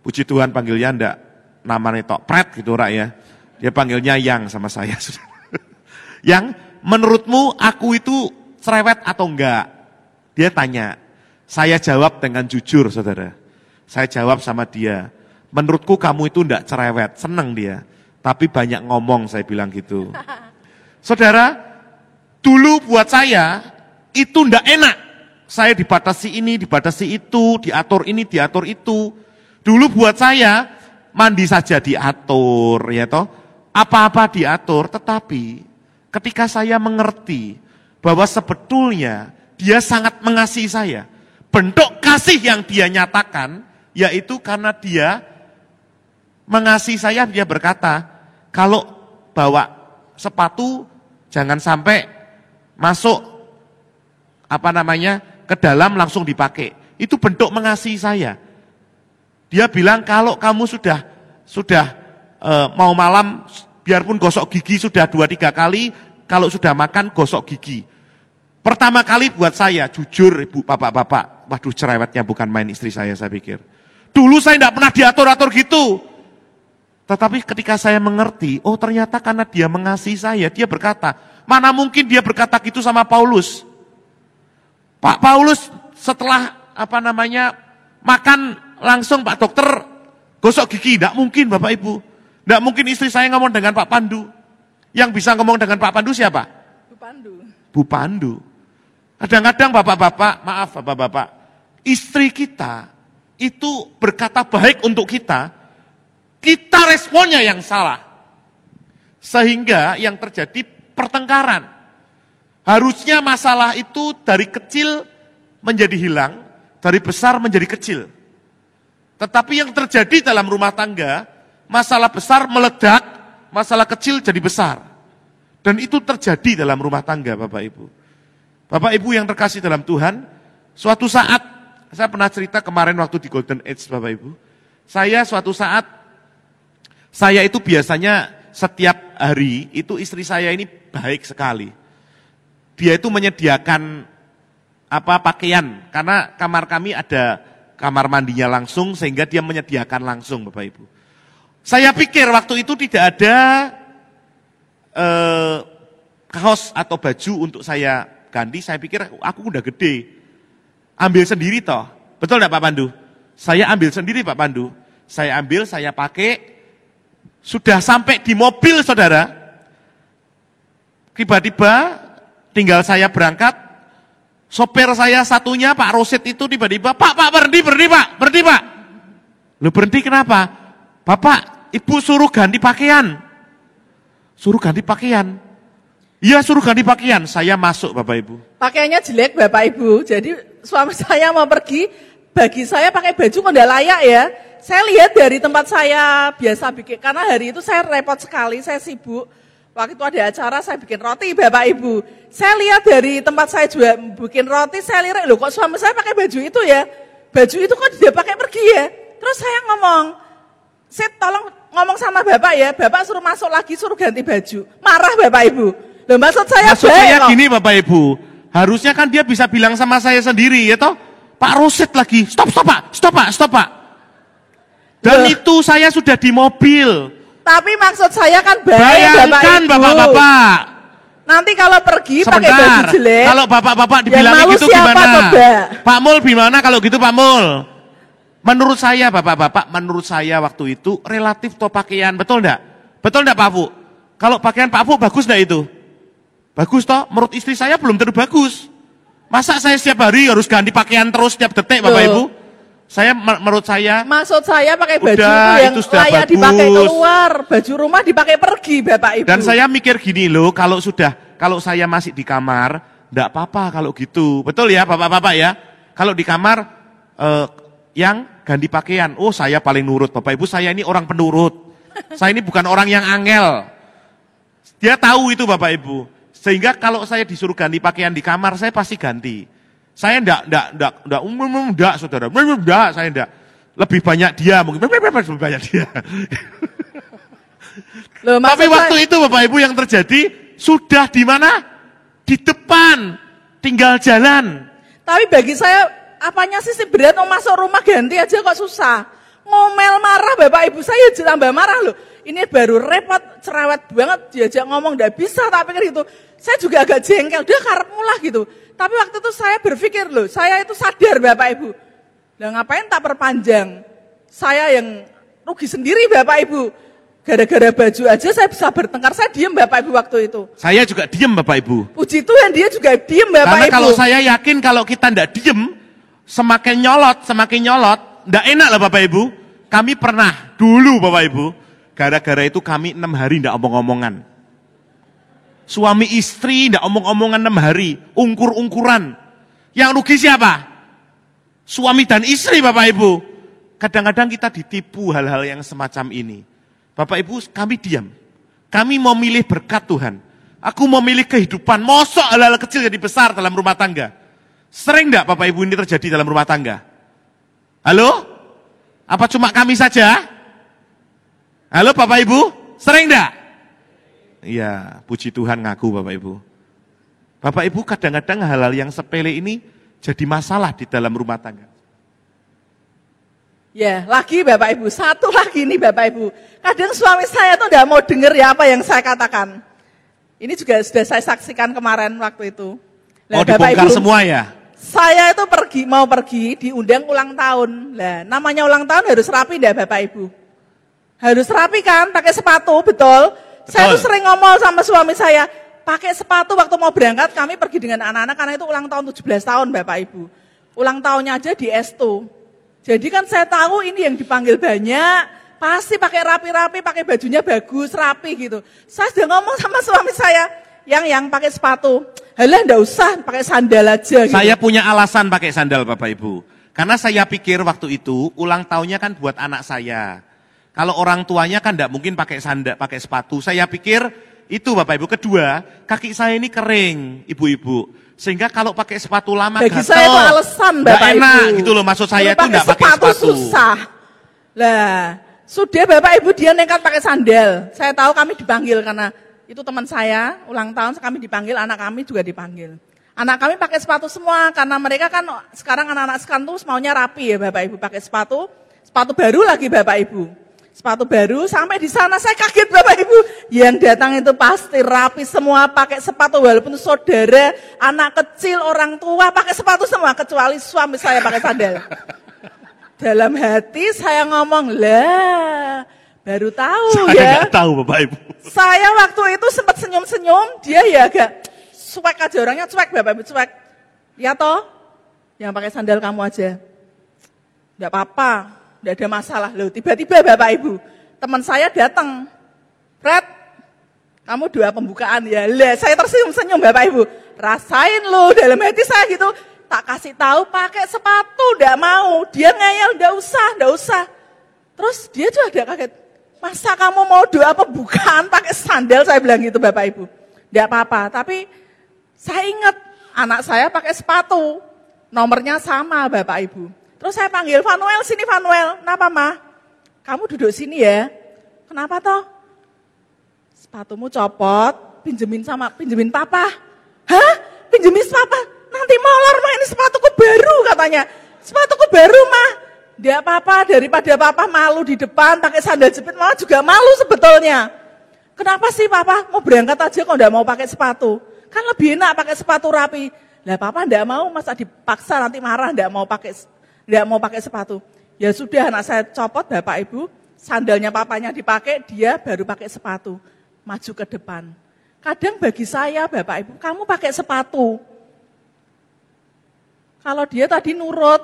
Puji Tuhan panggilnya enggak namanya tok pret gitu Rak ya. Dia panggilnya yang sama saya. Yang menurutmu aku itu cerewet atau enggak? Dia tanya. Saya jawab dengan jujur saudara. Saya jawab sama dia. Menurutku kamu itu enggak cerewet. Seneng dia. Tapi banyak ngomong saya bilang gitu. Saudara, dulu buat saya itu enggak enak. Saya dibatasi ini, dibatasi itu, diatur ini, diatur itu. Dulu buat saya mandi saja diatur ya toh. Apa-apa diatur, tetapi ketika saya mengerti bahwa sebetulnya dia sangat mengasihi saya. Bentuk kasih yang dia nyatakan, yaitu karena dia mengasihi saya, dia berkata, kalau bawa sepatu jangan sampai masuk ke dalam langsung dipakai. Itu bentuk mengasihi saya. Dia bilang kalau kamu sudah mau malam, biarpun gosok gigi sudah 2-3 kali, kalau sudah makan gosok gigi. Pertama kali buat saya, jujur ibu, bapak-bapak, waduh cerewetnya bukan main istri saya pikir. Dulu saya tidak pernah diatur-atur gitu. Tetapi ketika saya mengerti, oh ternyata karena dia mengasihi saya, dia berkata, mana mungkin dia berkata gitu sama Paulus. Pak Paulus setelah makan langsung Pak dokter gosok gigi, tidak mungkin Bapak Ibu. Tidak mungkin istri saya ngomong dengan Pak Pandu. Yang bisa ngomong dengan Pak Pandu siapa? Bu Pandu. Bu Pandu. Kadang-kadang bapak-bapak, maaf bapak-bapak, istri kita itu berkata baik untuk kita responnya yang salah. Sehingga yang terjadi pertengkaran. Harusnya masalah itu dari kecil menjadi hilang, dari besar menjadi kecil. Tetapi yang terjadi dalam rumah tangga, masalah besar meledak, masalah kecil jadi besar. Dan itu terjadi dalam rumah tangga, Bapak Ibu. Bapak Ibu yang terkasih dalam Tuhan, suatu saat, saya pernah cerita kemarin waktu di Golden Age, Bapak Ibu. Suatu saat, saya itu biasanya setiap hari, itu istri saya ini baik sekali. Dia itu menyediakan pakaian, karena kamar kami ada kamar mandinya langsung, sehingga dia menyediakan langsung, Bapak Ibu. Saya pikir waktu itu tidak ada kaos atau baju untuk saya ganti, saya pikir aku udah gede, ambil sendiri toh. Betul enggak Pak Pandu? Saya ambil sendiri Pak Pandu. Saya ambil, saya pakai, sudah sampai di mobil saudara, tiba-tiba tinggal saya berangkat, sopir saya satunya Pak Rosid itu tiba-tiba, Pak berhenti Pak. Lu berhenti kenapa? Bapak, Ibu suruh ganti pakaian. Suruh ganti pakaian. Iya suruh ganti pakaian, saya masuk Bapak Ibu. Pakaiannya jelek Bapak Ibu, jadi suami saya mau pergi, bagi saya pakai baju kok enggak layak ya. Saya lihat dari tempat saya biasa bikin, karena hari itu saya repot sekali, saya sibuk. Waktu itu ada acara, saya bikin roti Bapak Ibu. Saya lihat dari tempat saya juga bikin roti, saya lirik, loh kok suami saya pakai baju itu ya. Baju itu kok dia pakai pergi ya. Terus saya ngomong, saya tolong ngomong sama Bapak ya, Bapak suruh masuk lagi, suruh ganti baju. Marah Bapak Ibu. Loh maksud saya gini Bapak Ibu, harusnya kan dia bisa bilang sama saya sendiri ya toh. Pak Rosid lagi, stop Pak. Dan itu saya sudah di mobil. Tapi maksud saya kan baik bayangkan Bapak-bapak. Nanti kalau pergi pakai baju jelek. Kalau Bapak-bapak dibilang gitu gimana? Pak Mul gimana kalau gitu Pak Mul? Menurut saya Bapak-bapak, menurut saya waktu itu relatif toh pakaian, betul enggak? Betul enggak Pak Fu? Kalau pakaian Pak Fu bagus enggak itu? Bagus toh, menurut istri saya belum tentu bagus. Masa saya setiap hari harus ganti pakaian terus setiap detik Bapak Ibu? Menurut saya. Maksud saya pakai baju yang layak dipakai keluar, baju rumah dipakai pergi Bapak Ibu. Dan saya mikir gini loh, kalau saya masih di kamar, enggak apa-apa kalau gitu. Betul ya Bapak-bapak ya? Kalau di kamar, yang ganti pakaian, oh saya paling nurut Bapak Ibu, saya ini orang penurut. Saya ini bukan orang yang angel. Dia tahu itu Bapak Ibu. Sehingga kalau saya disuruh ganti pakaian di kamar, saya pasti ganti. Saya enggak saudara, saya enggak. Lebih banyak dia, mungkin lebih banyak dia. Loh, tapi waktu itu Bapak Ibu yang terjadi, sudah di mana? Di depan, tinggal jalan. Tapi bagi saya, apanya sih berat mau masuk rumah ganti aja kok susah. Ngomel marah Bapak Ibu, saya tambah marah loh. Ini baru repot, cerewet banget, diajak ngomong enggak bisa, tak pikir gitu. Saya juga agak jengkel, dia karepmu lah gitu. Tapi waktu itu saya berpikir loh, saya itu sadar Bapak Ibu. Lah ngapain tak perpanjang? Saya yang rugi sendiri Bapak Ibu. Gara-gara baju aja saya bisa bertengkar, saya diem Bapak Ibu waktu itu. Saya juga diem Bapak Ibu. Puji Tuhan dia juga diem Bapak Karena Ibu. Karena kalau saya yakin kalau kita enggak diem, semakin nyolot, enggak enak lah Bapak Ibu. Kami pernah dulu Bapak Ibu, gara-gara itu kami 6 hari enggak omong-omongan. Suami istri enggak omong-omongan 6 hari, ungkur-ungkuran. Yang rugi siapa? Suami dan istri Bapak Ibu. Kadang-kadang kita ditipu hal-hal yang semacam ini. Bapak Ibu, kami diam. Kami mau milih berkat Tuhan. Aku mau milih kehidupan. Mosok hal-hal kecil jadi besar dalam rumah tangga. Sering enggak Bapak Ibu ini terjadi dalam rumah tangga? Halo? Apa cuma kami saja? Halo Bapak Ibu? Sering enggak? Iya, puji Tuhan ngaku Bapak Ibu. Bapak Ibu kadang-kadang hal-hal yang sepele ini jadi masalah di dalam rumah tangga. Ya, lagi Bapak Ibu, satu lagi nih Bapak Ibu. Kadang suami saya tuh enggak mau denger ya apa yang saya katakan. Ini juga sudah saya saksikan kemarin waktu itu. Mau dibongkar semua ya? Saya itu mau pergi diundang ulang tahun. Lah, namanya ulang tahun harus rapi enggak Bapak Ibu? Harus rapi kan, pakai sepatu, betul? Saya tuh sering ngomong sama suami saya, pakai sepatu waktu mau berangkat, kami pergi dengan anak-anak karena itu ulang tahun 17 tahun Bapak Ibu. ulang tahunnya aja di Esto. Jadi kan saya tahu ini yang dipanggil banyak, pasti pakai rapi-rapi, pakai bajunya bagus, rapi gitu. Saya sudah ngomong sama suami saya, yang pakai sepatu, halah enggak usah, pakai sandal aja gitu. Saya punya alasan pakai sandal Bapak Ibu. Karena saya pikir waktu itu ulang tahunnya kan buat anak saya. Kalau orang tuanya kan enggak mungkin pakai sandal, pakai sepatu. Saya pikir itu Bapak Ibu. Kedua, kaki saya ini kering, Ibu-ibu. Sehingga kalau pakai sepatu lama bagi gatel, saya itu alasan Bapak Ibu. enak gitu loh, maksud saya itu enggak pakai sepatu. Susah. Lah, sudah Bapak Ibu dia nekat pakai sandal. Saya tahu kami dipanggil karena itu teman saya, ulang tahun kami dipanggil, anak kami juga dipanggil. Anak kami pakai sepatu semua karena mereka kan sekarang anak-anak sekarang tuh maunya rapi ya Bapak Ibu, pakai sepatu baru lagi Bapak Ibu. Sepatu baru, sampai di sana saya kaget Bapak Ibu. Yang datang itu pasti rapi semua, pakai sepatu walaupun saudara, anak kecil, orang tua pakai sepatu semua kecuali suami saya pakai sandal. Dalam hati saya ngomong, lah baru tahu saya ya. Saya nggak tahu Bapak Ibu. Saya waktu itu sempat senyum-senyum, dia ya agak cuek aja, orangnya cuek Bapak Ibu, cuek. Ya toh, yang pakai sandal kamu aja. Enggak apa-apa, enggak ada masalah. Loh, tiba-tiba Bapak Ibu, teman saya datang. Fred, kamu doa pembukaan ya. Lah, saya tersenyum-senyum Bapak Ibu. Rasain lo, dalam hati saya gitu. Tak kasih tahu pakai sepatu, enggak mau. Dia ngeyel, enggak usah. Terus dia juga ada kaget. Masa kamu mau doa pembukaan pakai sandal, saya bilang gitu Bapak Ibu. Enggak apa-apa, tapi saya ingat anak saya pakai sepatu. Nomornya sama Bapak Ibu. Terus saya panggil, Vanuel, sini Vanuel. Kenapa Ma? Kamu duduk sini ya. Kenapa toh? Sepatumu copot, pinjemin Papa. Hah? Pinjemin Papa? Nanti molor Ma, ini sepatuku baru katanya. Sepatuku baru Ma. Enggak apa-apa, daripada Papa malu di depan pakai sandal jepit, Mama juga malu sebetulnya. Kenapa sih Papa mau berangkat aja kok enggak mau pakai sepatu? Kan lebih enak pakai sepatu rapi. Lah Papa enggak mau, masa dipaksa nanti marah enggak mau pakai sepatu. Ya sudah, anak saya copot Bapak Ibu, sandalnya papanya dipakai, dia baru pakai sepatu. Maju ke depan. Kadang bagi saya Bapak Ibu, kamu pakai sepatu. Kalau dia tadi nurut,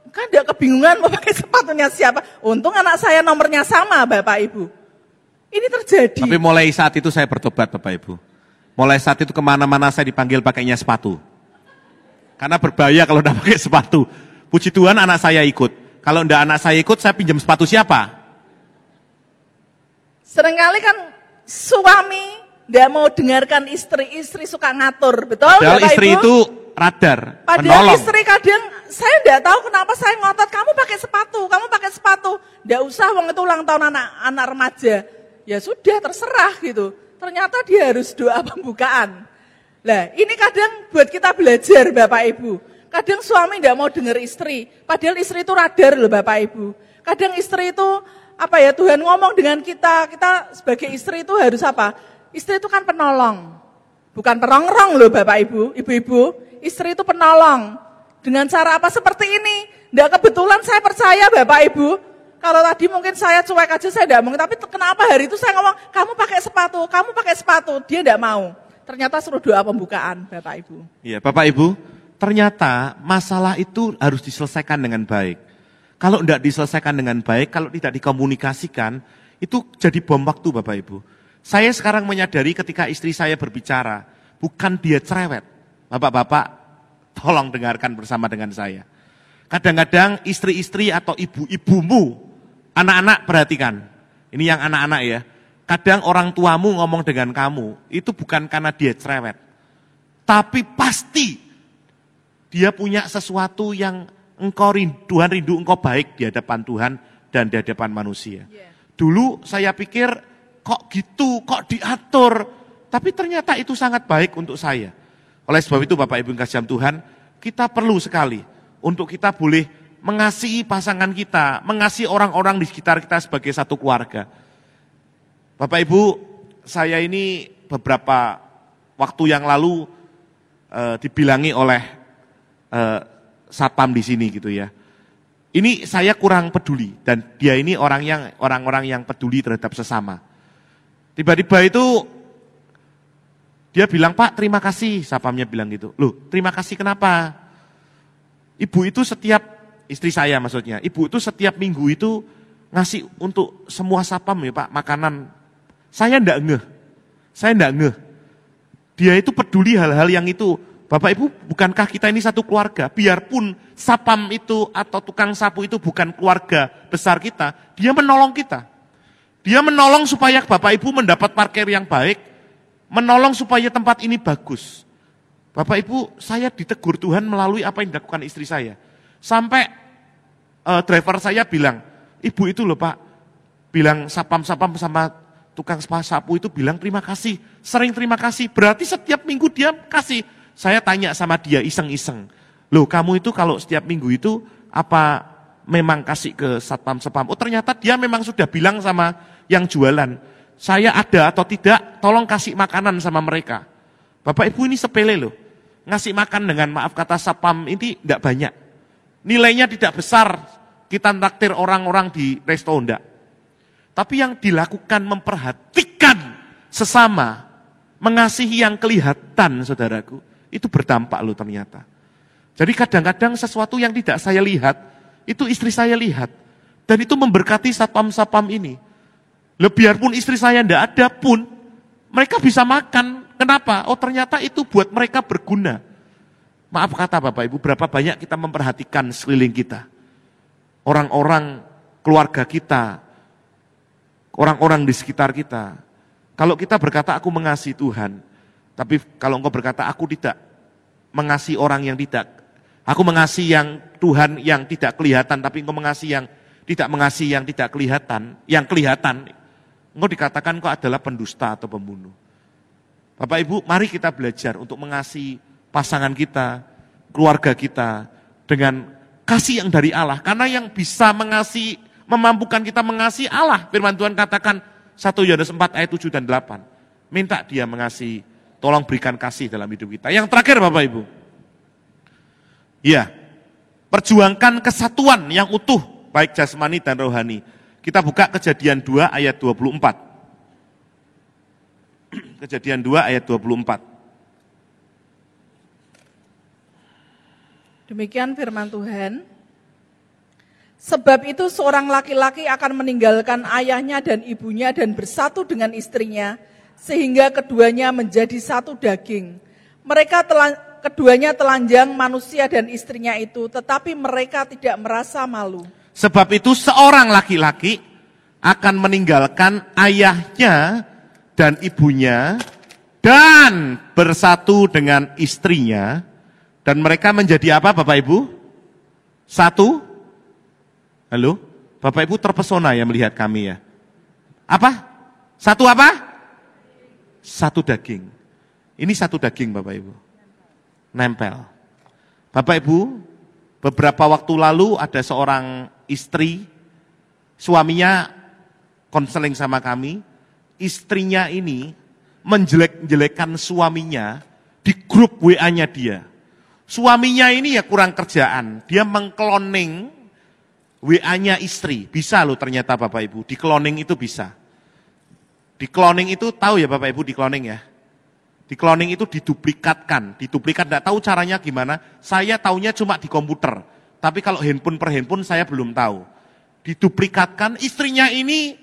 kan enggak kebingungan mau pakai sepatunya siapa. Untung anak saya nomornya sama Bapak Ibu. Ini terjadi. Tapi mulai saat itu saya bertobat Bapak Ibu. Mulai saat itu kemana-mana saya dipanggil pakainya sepatu. Karena berbahaya kalau enggak pakai sepatu. Puji Tuhan anak saya ikut. Kalau enggak anak saya ikut, saya pinjam sepatu siapa? Seringkali kan suami enggak mau dengarkan istri suka ngatur, betul Padahal Bapak istri Ibu? itu radar, Padahal penolong. istri kadang, saya enggak tahu kenapa saya ngotot, kamu pakai sepatu. Enggak usah, wong itu ulang tahun anak remaja. Ya sudah, terserah gitu. Ternyata dia harus doa pembukaan. Lah, ini kadang buat kita belajar Bapak Ibu. Kadang suami enggak mau dengar istri, padahal istri itu radar loh Bapak Ibu. Kadang istri itu, Tuhan ngomong dengan kita sebagai istri itu harus apa? Istri itu kan penolong. Bukan perongrong loh Bapak Ibu, Ibu-ibu. Istri itu penolong. Dengan cara apa? Seperti ini. Enggak kebetulan saya percaya Bapak Ibu. Kalau tadi mungkin saya cuek aja, saya enggak mungkin. Tapi kenapa hari itu saya ngomong, kamu pakai sepatu. Dia enggak mau. Ternyata suruh doa pembukaan Bapak Ibu. Iya Bapak Ibu, ternyata masalah itu harus diselesaikan dengan baik. Kalau enggak diselesaikan dengan baik, kalau tidak dikomunikasikan, itu jadi bom waktu Bapak Ibu. Saya sekarang menyadari ketika istri saya berbicara, bukan dia cerewet. Bapak-bapak, tolong dengarkan bersama dengan saya. Kadang-kadang istri-istri atau ibu-ibumu, anak-anak perhatikan. Ini yang anak-anak ya. Kadang orang tuamu ngomong dengan kamu, itu bukan karena dia cerewet. Tapi pasti dia punya sesuatu yang Tuhan rindu engkau baik di hadapan Tuhan dan di hadapan manusia. Dulu saya pikir kok gitu, kok diatur. Tapi ternyata itu sangat baik untuk saya. Oleh sebab itu Bapak Ibu yang kasih Tuhan, kita perlu sekali untuk kita boleh mengasihi pasangan kita, mengasihi orang-orang di sekitar kita sebagai satu keluarga. Bapak Ibu, saya ini beberapa waktu yang lalu dibilangi oleh satpam di sini gitu ya. Ini saya kurang peduli dan dia ini orang-orang yang peduli terhadap sesama. Tiba-tiba itu dia bilang, "Pak, terima kasih." Satpamnya bilang gitu. "Loh, terima kasih kenapa?" Ibu itu setiap, istri saya maksudnya, ibu itu setiap minggu itu ngasih untuk semua sapam ya Pak, makanan. Saya enggak ngeh. Dia itu peduli hal-hal yang itu. Bapak Ibu, bukankah kita ini satu keluarga? Biarpun sapam itu atau tukang sapu itu bukan keluarga besar kita, dia menolong kita. Dia menolong supaya Bapak Ibu mendapat parkir yang baik, menolong supaya tempat ini bagus. Bapak Ibu, saya ditegur Tuhan melalui apa yang dilakukan istri saya. Sampai driver saya bilang, ibu itu loh Pak, bilang sapam-sapam sama tukang sapu itu bilang terima kasih, sering terima kasih. Berarti setiap minggu dia kasih. Saya tanya sama dia iseng-iseng, loh kamu itu kalau setiap minggu itu apa memang kasih ke satpam-sapam? Oh ternyata dia memang sudah bilang sama yang jualan, saya ada atau tidak, tolong kasih makanan sama mereka. Bapak Ibu ini sepele loh, ngasih makan dengan maaf kata sapam ini tidak banyak. Nilainya tidak besar, kita traktir orang-orang di resto enggak. Tapi yang dilakukan memperhatikan sesama, mengasihi yang kelihatan saudaraku, itu berdampak loh ternyata. Jadi kadang-kadang sesuatu yang tidak saya lihat, itu istri saya lihat. Dan itu memberkati satpam-satpam ini. Loh biarpun istri saya enggak ada pun, mereka bisa makan. Kenapa? Oh ternyata itu buat mereka berguna. Maaf kata Bapak Ibu, berapa banyak kita memperhatikan sekeliling kita. Orang-orang, keluarga kita, orang-orang di sekitar kita. Kalau kita berkata aku mengasihi Tuhan, tapi kalau engkau berkata aku tidak mengasihi orang yang tidak, aku mengasihi yang Tuhan yang tidak kelihatan, tapi engkau mengasihi yang tidak mengasihi yang tidak kelihatan, yang kelihatan, engkau dikatakan engkau adalah pendusta atau pembunuh. Bapak Ibu, mari kita belajar untuk mengasihi pasangan kita, keluarga kita, dengan kasih yang dari Allah. Karena yang bisa mengasihi, memampukan kita mengasihi Allah. Firman Tuhan katakan 1 Yohanes 4 ayat 7 dan 8. Minta dia mengasihi, tolong berikan kasih dalam hidup kita. Yang terakhir Bapak Ibu. Ya, perjuangkan kesatuan yang utuh, baik jasmani dan rohani. Kita buka Kejadian 2 ayat 24. Kejadian 2 ayat 24. Demikian firman Tuhan. Sebab itu seorang laki-laki akan meninggalkan ayahnya dan ibunya dan bersatu dengan istrinya, sehingga keduanya menjadi satu daging. Keduanya telanjang manusia dan istrinya itu, tetapi mereka tidak merasa malu. Sebab itu seorang laki-laki akan meninggalkan ayahnya dan ibunya dan bersatu dengan istrinya, dan mereka menjadi apa Bapak Ibu? Satu. Halo? Bapak Ibu terpesona ya melihat kami ya. Apa? Satu apa? Satu daging. Ini satu daging Bapak Ibu. Nempel. Bapak Ibu, beberapa waktu lalu ada seorang istri, suaminya konseling sama kami, istrinya ini menjelek-jelekan suaminya di grup WA-nya dia. Suaminya ini ya kurang kerjaan, dia mengkloning WA-nya istri. Bisa loh ternyata Bapak Ibu, di cloning itu bisa. Di cloning itu tahu ya Bapak Ibu di cloning ya. Di cloning itu diduplikatkan, enggak tahu caranya gimana. Saya taunya cuma di komputer. Tapi kalau handphone per handphone saya belum tahu. Diduplikatkan, istrinya ini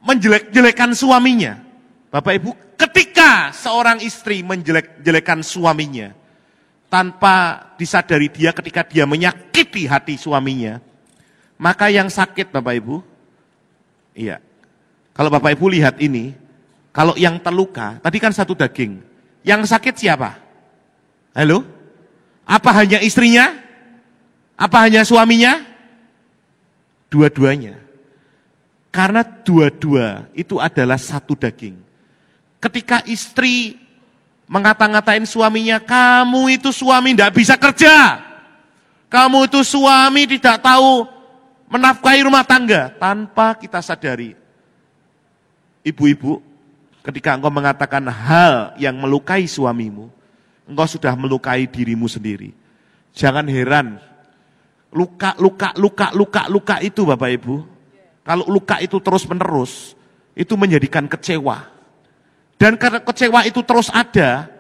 menjelek-jelekan suaminya. Bapak Ibu, ketika seorang istri menjelek-jelekan suaminya, tanpa disadari dia ketika dia menyakiti hati suaminya, maka yang sakit Bapak Ibu, iya. Kalau Bapak Ibu lihat ini, kalau yang terluka, tadi kan satu daging. Yang sakit siapa? Halo? Apa hanya istrinya? Apa hanya suaminya? Dua-duanya. Karena dua-dua itu adalah satu daging. Ketika istri mengata-ngatain suaminya, kamu itu suami tidak bisa kerja. Kamu itu suami tidak tahu menafkahi rumah tangga. Tanpa kita sadari. Ibu-ibu, ketika engkau mengatakan hal yang melukai suamimu, engkau sudah melukai dirimu sendiri. Jangan heran, luka itu Bapak Ibu, kalau luka itu terus-menerus, itu menjadikan kecewa. Dan karena kecewa itu terus ada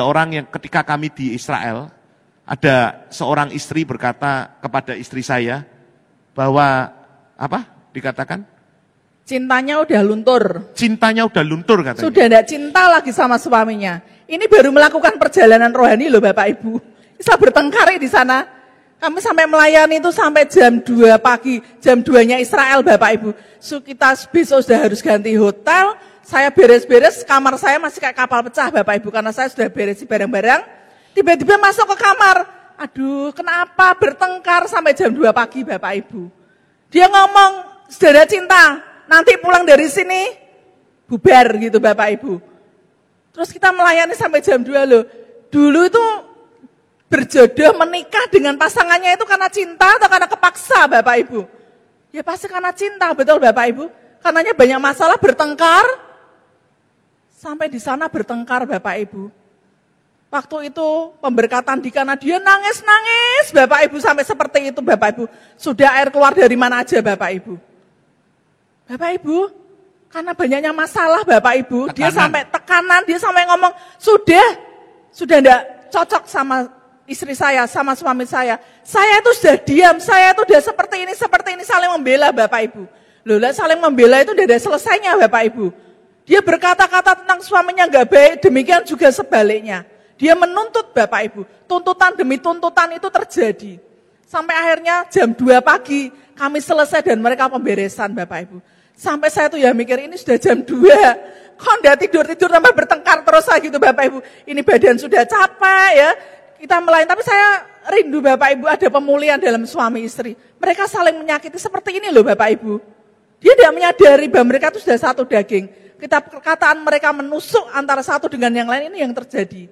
orang yang ketika kami di Israel, Ada seorang istri berkata kepada istri saya bahwa apa? Dikatakan Cintanya udah luntur. cintanya udah luntur katanya. Sudah tidak cinta lagi sama suaminya. Ini baru melakukan perjalanan rohani loh Bapak Ibu. Bisa bertengkar di sana. Kami sampai melayani itu sampai jam 2 pagi. Jam 2-nya Israel Bapak Ibu. So, kita besok sudah harus ganti hotel. Saya beres-beres, kamar saya masih kayak kapal pecah Bapak Ibu. Karena saya sudah beresi barang-barang. Tiba-tiba masuk ke kamar. Aduh, kenapa bertengkar sampai jam 2 pagi Bapak Ibu. Dia ngomong, saudara cinta, nanti pulang dari sini, bubar gitu Bapak Ibu. Terus kita melayani sampai jam 2 loh. Dulu itu berjodoh menikah dengan pasangannya itu karena cinta atau karena kepaksa Bapak Ibu? Ya pasti karena cinta, betul Bapak Ibu. Karenanya banyak masalah bertengkar. Sampai di sana bertengkar Bapak Ibu. Waktu itu pemberkatan di kana dia nangis-nangis Bapak Ibu sampai seperti itu Bapak Ibu. Sudah air keluar dari mana aja Bapak Ibu. Bapak Ibu, karena banyaknya masalah Bapak Ibu, dia sampai tekanan, dia sampai ngomong, sudah enggak cocok sama istri saya, sama suami saya. Saya itu sudah diam, saya itu sudah seperti ini, saling membela Bapak Ibu. Loh, saling membela itu udah ada selesainya Bapak Ibu. Dia berkata-kata tentang suaminya enggak baik, demikian juga sebaliknya. Dia menuntut Bapak Ibu, tuntutan demi tuntutan itu terjadi. Sampai akhirnya jam 2 pagi kami selesai dan mereka pemberesan Bapak Ibu. Sampai saya tuh ya mikir ini sudah jam 2, kok enggak tidur-tidur tambah bertengkar terus lah gitu Bapak Ibu. Ini badan sudah capek ya, kita melayani. Tapi saya rindu Bapak Ibu ada pemulihan dalam suami istri. Mereka saling menyakiti seperti ini loh Bapak Ibu. Dia tidak menyadari bahwa mereka itu sudah satu daging. Kita perkataan mereka menusuk antara satu dengan yang lain ini yang terjadi.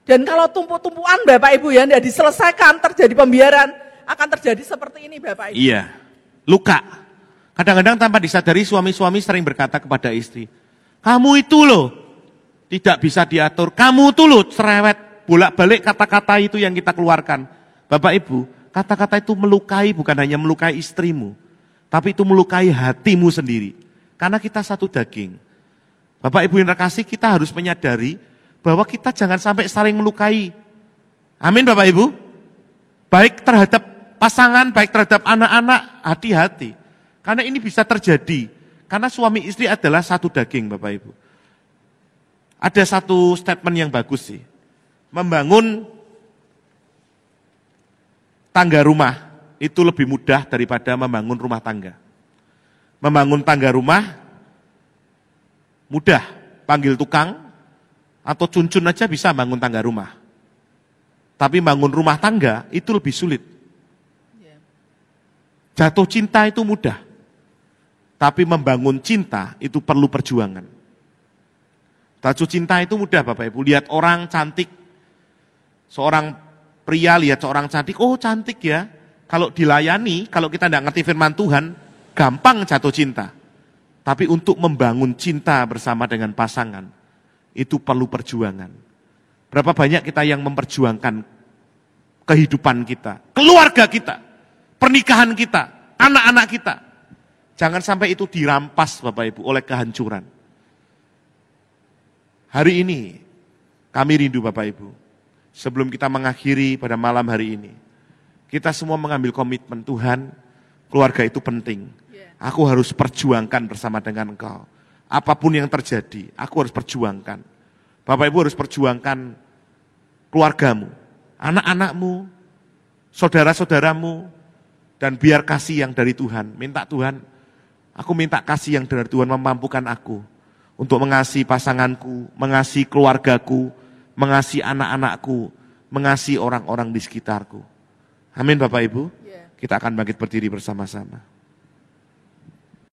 Dan kalau tumpuk-tumpuan Bapak Ibu ya tidak diselesaikan, terjadi pembiaran, akan terjadi seperti ini Bapak Ibu. Iya, luka. Kadang-kadang tanpa disadari suami-suami sering berkata kepada istri, kamu itu loh tidak bisa diatur, kamu itu loh cerewet, bolak-balik kata-kata itu yang kita keluarkan. Bapak Ibu, kata-kata itu melukai bukan hanya melukai istrimu, tapi itu melukai hatimu sendiri. Karena kita satu daging. Bapak Ibu yang terkasih, kita harus menyadari bahwa kita jangan sampai saling melukai. Amin Bapak Ibu. Baik terhadap pasangan, baik terhadap anak-anak, hati-hati. Karena ini bisa terjadi. Karena suami istri adalah satu daging Bapak Ibu. Ada satu statement yang bagus sih. Membangun tangga rumah itu lebih mudah daripada membangun rumah tangga. Membangun tangga rumah mudah, panggil tukang atau cuncun aja bisa bangun tangga rumah. Tapi bangun rumah tangga itu lebih sulit. Jatuh cinta itu mudah. Tapi membangun cinta itu perlu perjuangan. Jatuh cinta itu mudah Bapak Ibu. Lihat orang cantik, seorang pria lihat seorang cantik, oh cantik ya. Kalau dilayani, kalau kita tidak ngerti firman Tuhan, gampang jatuh cinta. Tapi untuk membangun cinta bersama dengan pasangan, itu perlu perjuangan. Berapa banyak kita yang memperjuangkan kehidupan kita, keluarga kita, pernikahan kita, anak-anak kita. Jangan sampai itu dirampas Bapak Ibu oleh kehancuran. Hari ini kami rindu Bapak Ibu. Sebelum kita mengakhiri pada malam hari ini, kita semua mengambil komitmen Tuhan, keluarga itu penting. Aku harus perjuangkan bersama dengan engkau. Apapun yang terjadi, aku harus perjuangkan. Bapak Ibu harus perjuangkan keluargamu, anak-anakmu, saudara-saudaramu, dan biar kasih yang dari Tuhan. Minta Tuhan, aku minta kasih yang dari Tuhan memampukan aku untuk mengasihi pasanganku, mengasihi keluargaku, mengasihi anak-anakku, mengasihi orang-orang di sekitarku. Amin Bapak Ibu. Kita akan bangkit berdiri bersama-sama.